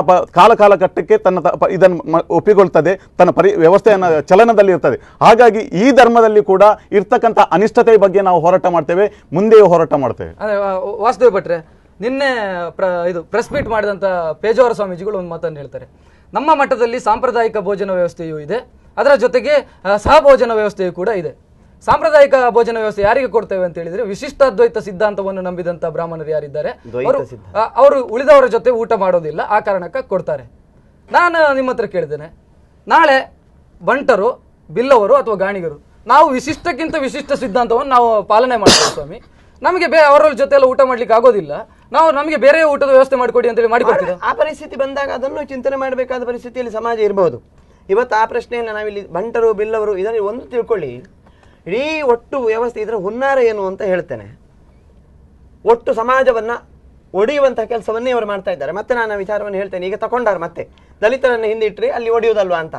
ಕಾಲಘಟ್ಟಕ್ಕೆ ತನ್ನ ಇದನ್ನು ಒಪ್ಪಿಕೊಳ್ತದೆ, ತನ್ನ ವ್ಯವಸ್ಥೆಯನ್ನು ಚಲನದಲ್ಲಿ ಇರ್ತದೆ. ಹಾಗಾಗಿ ಈ ಧರ್ಮದಲ್ಲಿ ಕೂಡ ಇರ್ತಕ್ಕಂಥ ಅನಿಷ್ಟತೆಯ ಬಗ್ಗೆ ನಾವು ಹೋರಾಟ ಮಾಡ್ತೇವೆ, ಮುಂದೆಯೂ ಹೋರಾಟ ಮಾಡ್ತೇವೆ. ವಾಸುದೇವ್ ಭಟ್ರೆ, ನಿನ್ನೆ ಇದು ಪ್ರೆಸ್ ಮೀಟ್ ಮಾಡಿದಂಥ ಪೇಜಾವರ ಸ್ವಾಮೀಜಿಗಳು ಒಂದು ಮಾತನ್ನು ಹೇಳ್ತಾರೆ, ನಮ್ಮ ಮಠದಲ್ಲಿ ಸಾಂಪ್ರದಾಯಿಕ ಭೋಜನ ವ್ಯವಸ್ಥೆಯೂ ಇದೆ, ಅದರ ಜೊತೆಗೆ ಸಹಭೋಜನ ವ್ಯವಸ್ಥೆಯೂ ಕೂಡ ಇದೆ. ಸಾಂಪ್ರದಾಯಿಕ ಭೋಜನ ವ್ಯವಸ್ಥೆ ಯಾರಿಗೆ ಕೊಡ್ತೇವೆ ಅಂತ ಹೇಳಿದ್ರೆ ವಿಶಿಷ್ಟ ಅದ್ವೈತ ಸಿದ್ಧಾಂತವನ್ನು ನಂಬಿದಂತ ಬ್ರಾಹ್ಮಣರು ಯಾರಿದ್ದಾರೆ ಅವರು ಉಳಿದವರ ಜೊತೆ ಊಟ ಮಾಡೋದಿಲ್ಲ, ಆ ಕಾರಣಕ್ಕೆ ಕೊಡ್ತಾರೆ. ನಾನು ನಿಮ್ಮ ಹತ್ರ ಕೇಳಿದ್ದೇನೆ, ನಾಳೆ ಬಂಟರು, ಬಿಲ್ಲವರು ಅಥವಾ ಗಾಣಿಗರು ನಾವು ವಿಶಿಷ್ಟಕ್ಕಿಂತ ವಿಶಿಷ್ಟ ಸಿದ್ಧಾಂತವನ್ನು ನಾವು ಪಾಲನೆ ಮಾಡ್ತೇವೆ ಸ್ವಾಮಿ, ನಮಗೆ ಅವರ ಜೊತೆ ಎಲ್ಲ ಊಟ ಮಾಡ್ಲಿಕ್ಕೆ ಆಗೋದಿಲ್ಲ, ನಮಗೆ ಬೇರೆ ಊಟದ ವ್ಯವಸ್ಥೆ ಮಾಡಿಕೊಡಿ ಅಂತ ಹೇಳಿ ಮಾಡಿಕೊಡ್ತೀವಿ. ಆ ಪರಿಸ್ಥಿತಿ ಬಂದಾಗ ಅದನ್ನು ಚಿಂತನೆ ಮಾಡಬೇಕಾದ ಪರಿಸ್ಥಿತಿಯಲ್ಲಿ ಸಮಾಜ ಇರಬಹುದು. ಇವತ್ತು ಆ ಪ್ರಶ್ನೆಯನ್ನು ನಾವಿಲ್ಲಿ ಬಂಟರು ಬಿಲ್ಲವರು ಇದರಲ್ಲಿ ಒಂದು ತಿಳ್ಕೊಳ್ಳಿ, ಇಡೀ ಒಟ್ಟು ವ್ಯವಸ್ಥೆ ಇದರ ಹುನ್ನಾರ ಏನು ಅಂತ ಹೇಳ್ತೇನೆ. ಒಟ್ಟು ಸಮಾಜವನ್ನು ಒಡೆಯುವಂಥ ಕೆಲಸವನ್ನೇ ಇವರು ಮಾಡ್ತಾ ಇದ್ದಾರೆ. ಮತ್ತೆ ನಾನು ವಿಚಾರವನ್ನು ಹೇಳ್ತೇನೆ, ಈಗ ತಗೊಂಡಾರ ಮತ್ತೆ ದಲಿತರನ್ನು ಹಿಂದಿಟ್ರಿ ಅಲ್ಲಿ ಒಡೆಯುವುದಲ್ವಾ ಅಂತ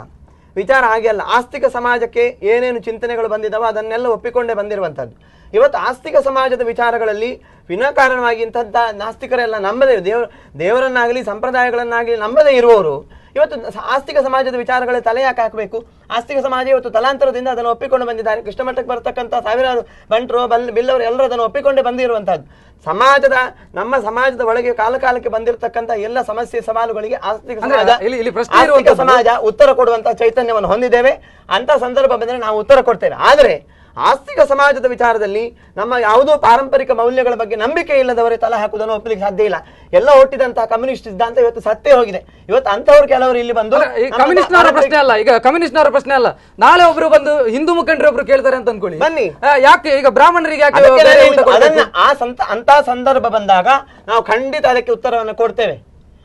ವಿಚಾರ. ಹಾಗೆ ಅಲ್ಲ, ಆಸ್ತಿಕ ಸಮಾಜಕ್ಕೆ ಏನೇನು ಚಿಂತನೆಗಳು ಬಂದಿದ್ದಾವೋ ಅದನ್ನೆಲ್ಲ ಒಪ್ಪಿಕೊಂಡೇ ಬಂದಿರುವಂಥದ್ದು. ಇವತ್ತು ಆಸ್ತಿಕ ಸಮಾಜದ ವಿಚಾರಗಳಲ್ಲಿ ವಿನಾಕಾರಣವಾಗಿ ಇಂಥದ್ದ ನಾಸ್ತಿಕರೆಲ್ಲ ನಂಬದೇ ದೇವರನ್ನಾಗಲಿ ಸಂಪ್ರದಾಯಗಳನ್ನಾಗಲಿ ನಂಬದೇ ಇರುವವರು ಇವತ್ತು ಆಸ್ತಿಕ ಸಮಾಜದ ವಿಚಾರಗಳ ತಲೆ ಯಾಕೆ ಹಾಕಬೇಕು? ಆಸ್ತಿಕ ಸಮಾಜ ಇವತ್ತು ತಲಾಂತರದಿಂದ ಅದನ್ನು ಒಪ್ಪಿಕೊಂಡು ಬಂದಿದ್ದಾರೆ. ಕೃಷ್ಣ ಮಠಕ್ಕೆ ಬರ್ತಕ್ಕಂಥ ಸಾವಿರಾರು ಬಂಟರು ಬಿಲ್ಲವರು ಎಲ್ಲರೂ ಅದನ್ನು ಒಪ್ಪಿಕೊಂಡೇ ಬಂದಿರುವಂಥದ್ದು. ನಮ್ಮ ಸಮಾಜದ ಒಳಗೆ ಕಾಲಕಾಲಕ್ಕೆ ಬಂದಿರತಕ್ಕಂಥ ಎಲ್ಲ ಸಮಸ್ಯೆ ಸವಾಲುಗಳಿಗೆ ಆಸ್ತಿಕ ಸಮಾಜ ಉತ್ತರ ಕೊಡುವಂತಹ ಚೈತನ್ಯವನ್ನು ಹೊಂದಿದ್ದೇವೆ. ಅಂತ ಸಂದರ್ಭ ಬಂದರೆ ನಾವು ಉತ್ತರ ಕೊಡ್ತೇವೆ. ಆದರೆ ಆಸ್ತಿಕ ಸಮಾಜದ ವಿಚಾರದಲ್ಲಿ ನಮ್ಮ ಯಾವುದೋ ಪಾರಂಪರಿಕ ಮೌಲ್ಯಗಳ ಬಗ್ಗೆ ನಂಬಿಕೆ ಇಲ್ಲದವರೇ ತಲೆ ಹಾಕುವುದನ್ನು ಒಪ್ಪಲಿಕ್ಕೆ ಸಾಧ್ಯ ಇಲ್ಲ. ಎಲ್ಲ ಹುಟ್ಟಿದಂತಹ ಕಮ್ಯುನಿಸ್ಟ್ ಸಿದ್ಧಾಂತ ಇವತ್ತು ಸತ್ತೇ ಹೋಗಿದೆ. ಇವತ್ತು ಅಂತವ್ರು ಕೆಲವರು ಇಲ್ಲಿ ಬಂದು ಕಮ್ಯುನಿಸ್ಟ್ನವರ ಪ್ರಶ್ನೆ ಅಲ್ಲ, ಈಗ ಕಮ್ಯುನಿಸ್ಟ್ನವರ ಪ್ರಶ್ನೆ ಅಲ್ಲ, ನಾಳೆ ಒಬ್ರು ಬಂದು ಹಿಂದೂ ಮುಖಂಡರು ಒಬ್ರು ಕೇಳ್ತಾರೆ ಅಂತ ಅನ್ಕೊಳ್ಳಿ, ಬನ್ನಿ. ಯಾಕೆ ಈಗ ಬ್ರಾಹ್ಮಣರಿಗೆ ಯಾಕೆ ಅಂತ ಸಂದರ್ಭ ಬಂದಾಗ ನಾವು ಖಂಡಿತ ಅದಕ್ಕೆ ಉತ್ತರವನ್ನು ಕೊಡ್ತೇವೆ,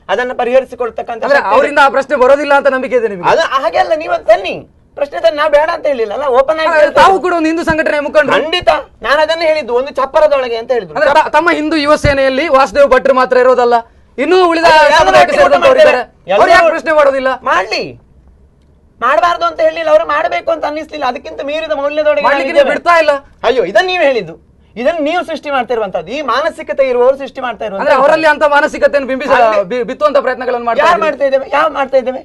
ಅದನ್ನ ಪರಿಹರಿಸಿಕೊಳ್ತಕ್ಕಂಥ ಅವರಿಂದ ಆ ಪ್ರಶ್ನೆ ಬರೋದಿಲ್ಲ ಅಂತ ನಂಬಿಕೆ ಇದೆ ನಿಮಗೆ? ಅದು ಹಾಗೆ ಅಲ್ಲ, ನೀವು ತನ್ನಿ ಪ್ರಶ್ನೆ ತನ್ನಿ, ನಾವು ಬೇಡ ಅಂತ ಹೇಳಿಲ್ಲ, ಓಪನ್ ಆಗಿ ತಾವು ಕೂಡ ಒಂದು ಹಿಂದೂ ಸಂಘಟನೆ ಮುಖಂಡರು. ಖಂಡಿತ ನಾನು ಅದನ್ನ ಹೇಳಿದ್ದು, ಒಂದು ಚಪ್ಪರದೊಳಗೆ ಅಂತ ಹೇಳಿದ್ರು. ತಮ್ಮ ಹಿಂದೂ ಯುವ ಸೇನೆಯಲ್ಲಿ ವಾಸುದೇವ್ ಭಟ್ರು ಮಾತ್ರ ಇರೋದಲ್ಲ, ಇನ್ನೂ ಉಳಿದ ಪ್ರಶ್ನೆ ಮಾಡೋದಿಲ್ಲ? ಮಾಡ್ಲಿ, ಮಾಡಬಾರ್ದು ಅಂತ ಹೇಳಿಲ್ಲ, ಅವರು ಮಾಡಬೇಕು ಅಂತ ಅನ್ನಿಸ್ಲಿಲ್ಲ, ಅದಕ್ಕಿಂತ ಮೀರಿದ ಮೌಲ್ಯದೊಳಗೆ ಬಿಡ್ತಾ ಇಲ್ಲ. ಅಯ್ಯೋ, ಇದನ್ನ ನೀವು ಹೇಳಿದ್ದು, ಇದನ್ನು ನೀವು ಸೃಷ್ಟಿ ಮಾಡ್ತಾ ಇರುವಂತದ್ದು, ಈ ಮಾನಸಿಕತೆ ಇರುವವರು ಸೃಷ್ಟಿ ಮಾಡ್ತಾ ಇರುವಂತ, ಅವರಲ್ಲಿ ಅಂತ ಮಾನಸಿಕತೆಯನ್ನು ಬಿತ್ತುವಂತ ಪ್ರಯತ್ನಗಳನ್ನು ಮಾಡ್ತಾ ಇದ್ದೇವೆ. ಯಾವ ಮಾಡ್ತಾ ಇದ್ದೇವೆ?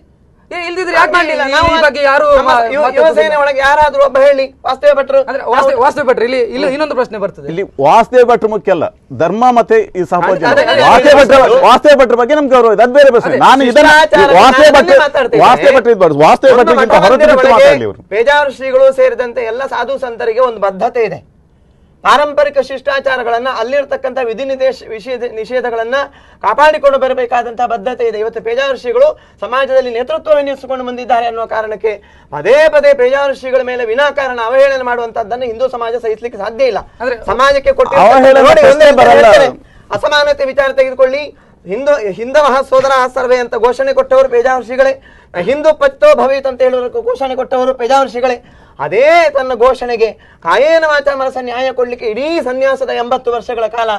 ಇಲ್ದಿದ್ರೆ ಯಾಕೆ ಮಾಡಲಿಲ್ಲ? ನಾವು ಈ ಬಗ್ಗೆ ಯಾರು ಯುವಸೇನೆ ಒಳಗೆ ಯಾರಾದ್ರೂ ಒಬ್ಬ ಹೇಳಿ, ವಾಸುದೇವ ಭಟ್ರು. ವಾಸುದೇವ್ ಭಟ್ರು ಇಲ್ಲಿ ಇನ್ನೊಂದು ಪ್ರಶ್ನೆ ಬರ್ತದೆ, ಇಲ್ಲಿ ವಾಸುದೇವ್ ಭಟ್ರು ಮುಖ್ಯ ಅಲ್ಲ, ಧರ್ಮ ಮತ್ತೆ ಈ ಸಹೋದರ ವಾಸುದೇವ್ ಭಟ್ರ ಬಗ್ಗೆ ನಮ್ಗೆ ಗೌರವ ಇದೆ, ಅದು ಬೇರೆ ಪ್ರಶ್ನೆ. ನಾನು ಇದನ್ನ ವಾಸುದೇವ್ ಭಟ್ರು ಇದ್ಬಾರ್ದು, ವಾಸುದೇವ್ ಭಟ್ರಿಗಿಂತ ಹೊರತುಪಡಿಸಿ ಮಾತಾಡಲಿ ಅವರು. ಪೇಜಾವರ ಶ್ರೀಗಳು ಸೇರಿದಂತೆ ಎಲ್ಲ ಸಾಧು ಸಂತರಿಗೆ ಒಂದು ಬದ್ಧತೆ ಇದೆ. ಪಾರಂಪರಿಕ ಶಿಷ್ಟಾಚಾರಗಳನ್ನ, ಅಲ್ಲಿರ್ತಕ್ಕಂಥ ವಿಧಿ ನಿಷೇಧಗಳನ್ನ ಕಾಪಾಡಿಕೊಂಡು ಬರಬೇಕಾದಂತಹ ಬದ್ಧತೆ ಇದೆ. ಇವತ್ತು ಪೇಜಾವರ ಶ್ರೀಗಳು ಸಮಾಜದಲ್ಲಿ ನೇತೃತ್ವ ವಹಿಸಿಕೊಂಡು ಬಂದಿದ್ದಾರೆ ಅನ್ನುವ ಕಾರಣಕ್ಕೆ ಪದೇ ಪದೇ ಪೇಜಾವರ ಶ್ರೀಗಳ ಮೇಲೆ ವಿನಾಕಾರಣ ಅವಹೇಳನ ಮಾಡುವಂತದ್ದನ್ನು ಹಿಂದೂ ಸಮಾಜ ಸಹಿಸಲಿಕ್ಕೆ ಸಾಧ್ಯ ಇಲ್ಲ. ಸಮಾಜಕ್ಕೆ ಅಸಮಾನತೆ ವಿಚಾರ ತೆಗೆದುಕೊಳ್ಳಿ, ಹಿಂದೂ ಸೋದರ ಸರ್ವೆ ಅಂತ ಘೋಷಣೆ ಕೊಟ್ಟವರು ಪೇಜಾವರ ಶ್ರೀಗಳೇ, ಹಿಂದೂ ಪಚ್ಚೋ ಭವೇತ್ ಅಂತ ಹೇಳುವ ಘೋಷಣೆ ಕೊಟ್ಟವರು ಪೇಜಾವರ ಶ್ರೀಗಳೇ. ಅದೇ ತನ್ನ ಘೋಷಣೆಗೆ ಕಾಯೇನ ವಾಚ ಮನಸ ನ್ಯಾಯ ಕೊಡ್ಲಿಕ್ಕೆ ಇಡೀ ಸನ್ಯಾಸದ 80 ವರ್ಷಗಳ ಕಾಲ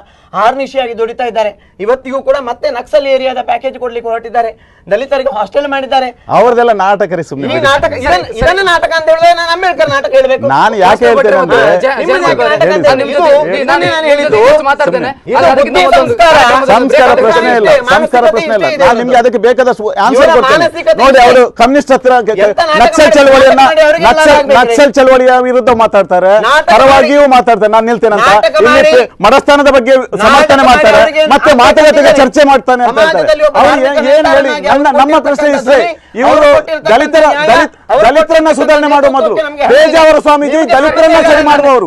ಆರ್ನಿಶಿಯಾಗಿ ದುಡಿತಾ ಇದ್ದಾರೆ. ಇವತ್ತಿಗೂ ಕೂಡ ಮತ್ತೆ ನಕ್ಸಲ್ ಏರಿಯಾದ ಪ್ಯಾಕೇಜ್ ಕೊಡ್ಲಿಕ್ಕೆ ಹೊರಟಿದ್ದಾರೆ, ದಲಿತರಿಗೆ ಹಾಸ್ಟೆಲ್ ಮಾಡಿದ್ದಾರೆ. ಅವರದೆಲ್ಲ ನಾಟಕ ರೀ, ಸುಮ್ಮನೆ ನಾಟಕ. ಇದನ್ನ ನಾಟಕ ಅಂತ ಹೇಳಿದ್ರೆ ನಾನು ಅಂಬೇಡ್ಕರ್ ನಾಟಕ ಹೇಳ್ಬೇಕು. ನಾನು ಯಾಕೆ ಹೇಳ್ತೇನೆ ಅಂದ್ರೆ ಸಂಸ್ಕಾರ ಪ್ರಶ್ನೆ ಇಲ್ಲ, ಸಂಸ್ಕಾರ ಪ್ರಶ್ನೆ ಇಲ್ಲ. ನಾನು ನಿಮ್ಗೆ ಅದಕ್ಕೆ ಬೇಕಾದಷ್ಟು ಆನ್ಸರ್ ಕೊಡ್ತೇನೆ. ನೋಡಿ, ಅವರು ಕಮ್ಯುನಿಸ್ಟ್ ಹತ್ರ ನಕ್ಸಲ್ ಚಳವಳಿಯ ವಿರುದ್ಧ ಮಾತಾಡ್ತಾರೆ, ಪರವಾಗಿಯೂ ಮಾತಾಡ್ತಾರೆ, ನಾನು ನಿಲ್ತೇನೆ ಅಂತ. ಇಲ್ಲಿ ಮಡಸ್ಥಾನದ ಬಗ್ಗೆ ಸಮರ್ಥನೆ ಮಾಡ್ತಾರೆ, ಮತ್ತೆ ಮಾತುಕತೆಗೆ ಚರ್ಚೆ ಮಾಡ್ತಾನೆ ಅಂತ ಹೇಳ್ತಾರೆ. ಅವ್ರು ಏನ್ ಹೇಳಿ, ನಮ್ಮ ಪ್ರಶ್ನೆ ಇಷ್ಟೇ, ಇವರು ದಲಿತರನ್ನ ಸುಧಾರಣೆ ಮಾಡುವ ಮೊದಲು ಪೇಜಾವರ ಸ್ವಾಮೀಜಿ ದಲಿತರನ್ನ ಸರಿ ಮಾಡುವವರು,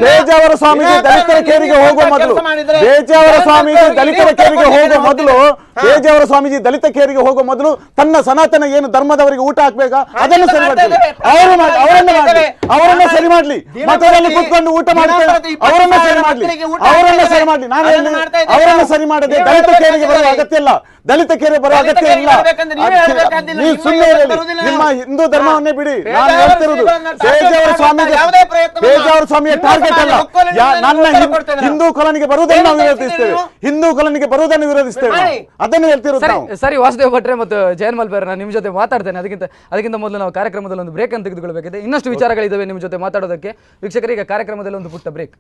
ಪೇಜಾವರ ಸ್ವಾಮೀಜಿ ದಲಿತರ ಕೇರಿಗೆ ಹೋಗುವ ಮೊದಲು, ಪೇಜಾವರ ಸ್ವಾಮೀಜಿ ದಲಿತರ ಕೇರಿಗೆ ಹೋಗುವ ಮೊದಲು, ಪೇಜಾವರ ಸ್ವಾಮೀಜಿ ದಲಿತ ಕೇರಿಗೆ ಹೋಗುವ ಮೊದಲು ತನ್ನ ಸನಾತನ ಏನು ಧರ್ಮದವರಿಗೆ ಊಟ ಹಾಕ್ಬೇಕಾ ಅದನ್ನು ಸರಿ ಮಾಡ್ತಾರೆ. ಅವರನ್ನ ಸರಿ ಮಾಡ್ಲಿ, ಮತದಲ್ಲಿ ಕೂತ್ಕೊಂಡು ಊಟ ಮಾಡ್ತಾರೆ, ಅವರನ್ನ ಸರಿ ಮಾಡ್ಲಿ. ನಾನು ಅವರನ್ನ ಸರಿ ಮಾಡದೆ ದಲಿತ ಕೇರಿಗೆ ಬರುವ ಅಗತ್ಯ ಇಲ್ಲ, ದಲಿತ ಕೇರಿಗೆ ಬರುವ ಅಗತ್ಯ ಇಲ್ಲ. ನೀವು ಸುಮ್ಮನೆ ನಿಮ್ಮ ಹಿಂದೂ ಧರ್ಮವನ್ನೇ ಬಿಡಿ. ನಾನು ಹೇಳ್ತಿರುವುದು ಪೇಜಾವರ ಸ್ವಾಮಿಯ ಟಾರ್ಗೆಟ್ ಅಲ್ಲ, ನನ್ನ ಹಿಂದೂ ಕೊಲನಿಗೆ ಬರುವುದನ್ನು ನಾವು ವಿರೋಧಿಸ್ತೇವೆ, ಹಿಂದೂ ಕೊಲನಿಗೆ ಬರುವುದನ್ನು ವಿರೋಧಿಸ್ತೇವೆ, ಅದನ್ನು ಹೇಳ್ತಿರೋದು ನಾವು. ಸರಿ, ವಾಸುದೇವ್ ಭಟ್ರೆ ಮತ್ತು ಜಯನ್ ಮಲ್ಪೇರ್, ನಾನು ನಿಮ್ಮ ಜೊತೆ ಮಾತಾಡ್ತೇನೆ. ಅದಕ್ಕಿಂತ ಮೊದಲು ನಾವು ಕಾರ್ಯಕ್ರಮದಲ್ಲಿ ಒಂದು ಬ್ರೇಕ್ ಅನ್ನು ತೆಗೆದುಕೊಳ್ಳಬೇಕಿದೆ. ಇನ್ನಷ್ಟು ವಿಚಾರಗಳಿದ್ದಾವೆ ನಿಮ್ಮ ಜೊತೆ ಮಾತಾಡೋದಕ್ಕೆ. ವೀಕ್ಷಕರಿಗೆ ಕಾರ್ಯಕ್ರಮದಲ್ಲಿ ಒಂದು ಪುಟ್ಟ ಬ್ರೇಕ್.